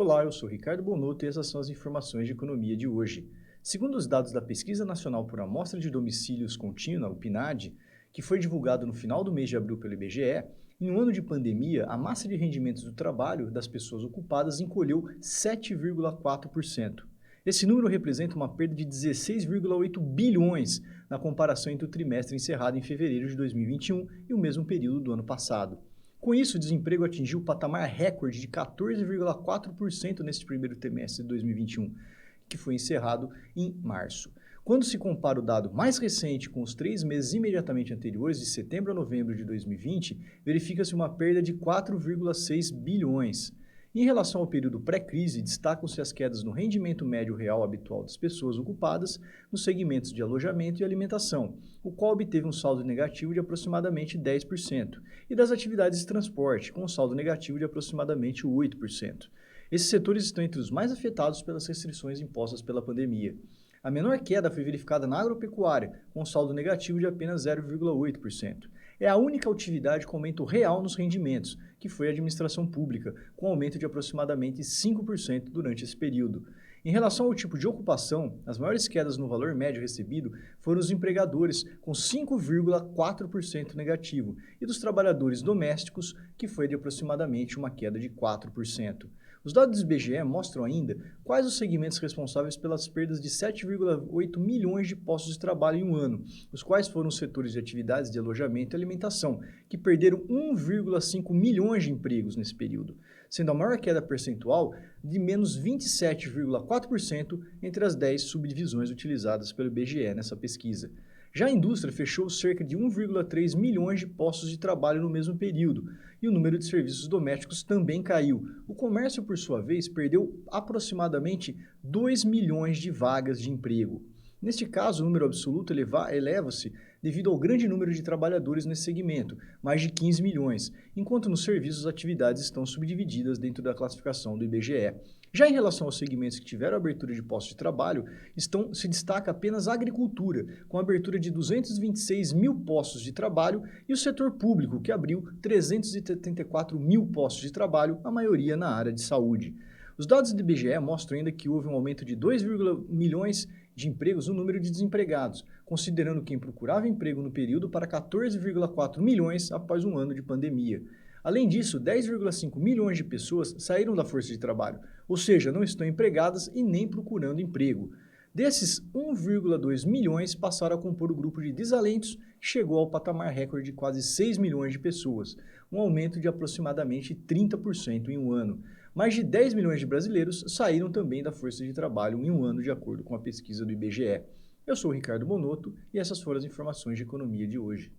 Olá, eu sou Ricardo Bonotto e essas são as informações de economia de hoje. Segundo os dados da Pesquisa Nacional por Amostra de Domicílios Contínua, o PNAD, que foi divulgado no final do mês de abril pelo IBGE, em um ano de pandemia, a massa de rendimentos do trabalho das pessoas ocupadas encolheu 7,4%. Esse número representa uma perda de 16,8 bilhões na comparação entre o trimestre encerrado em fevereiro de 2021 e o mesmo período do ano passado. Com isso, o desemprego atingiu o patamar recorde de 14,4% neste primeiro trimestre de 2021, que foi encerrado em março. Quando se compara o dado mais recente com os 3 meses imediatamente anteriores, de setembro a novembro de 2020, verifica-se uma perda de 4,6 bilhões. Em relação ao período pré-crise, destacam-se as quedas no rendimento médio real habitual das pessoas ocupadas nos segmentos de alojamento e alimentação, o qual obteve um saldo negativo de aproximadamente 10%, e das atividades de transporte, com um saldo negativo de aproximadamente 8%. Esses setores estão entre os mais afetados pelas restrições impostas pela pandemia. A menor queda foi verificada na agropecuária, com um saldo negativo de apenas 0,8%. É a única atividade com aumento real nos rendimentos, que foi a administração pública, com aumento de aproximadamente 5% durante esse período. Em relação ao tipo de ocupação, as maiores quedas no valor médio recebido foram os empregadores, com 5,4% negativo, e dos trabalhadores domésticos, que foi de aproximadamente uma queda de 4%. Os dados do IBGE mostram ainda quais os segmentos responsáveis pelas perdas de 7,8 milhões de postos de trabalho em um ano, os quais foram os setores de atividades de alojamento e alimentação, que perderam 1,5 milhões de empregos nesse período, sendo a maior queda percentual de menos 27,4% entre as 10 subdivisões utilizadas pelo IBGE nessa pesquisa. Já a indústria fechou cerca de 1,3 milhões de postos de trabalho no mesmo período, e o número de serviços domésticos também caiu. O comércio, por sua vez, perdeu aproximadamente 2 milhões de vagas de emprego. Neste caso, o número absoluto eleva-se devido ao grande número de trabalhadores nesse segmento, mais de 15 milhões, enquanto nos serviços as atividades estão subdivididas dentro da classificação do IBGE. Já em relação aos segmentos que tiveram abertura de postos de trabalho, se destaca apenas a agricultura, com a abertura de 226 mil postos de trabalho, e o setor público, que abriu 374 mil postos de trabalho, a maioria na área de saúde. Os dados do IBGE mostram ainda que houve um aumento de 2, milhões de empregos no número de desempregados, considerando quem procurava emprego no período para 14,4 milhões após um ano de pandemia. Além disso, 10,5 milhões de pessoas saíram da força de trabalho, ou seja, não estão empregadas e nem procurando emprego. Desses, 1,2 milhões passaram a compor o grupo de desalentos, que chegou ao patamar recorde de quase 6 milhões de pessoas, um aumento de aproximadamente 30% em um ano. Mais de 10 milhões de brasileiros saíram também da força de trabalho em um ano, de acordo com a pesquisa do IBGE. Eu sou o Ricardo Bonotto e essas foram as informações de economia de hoje.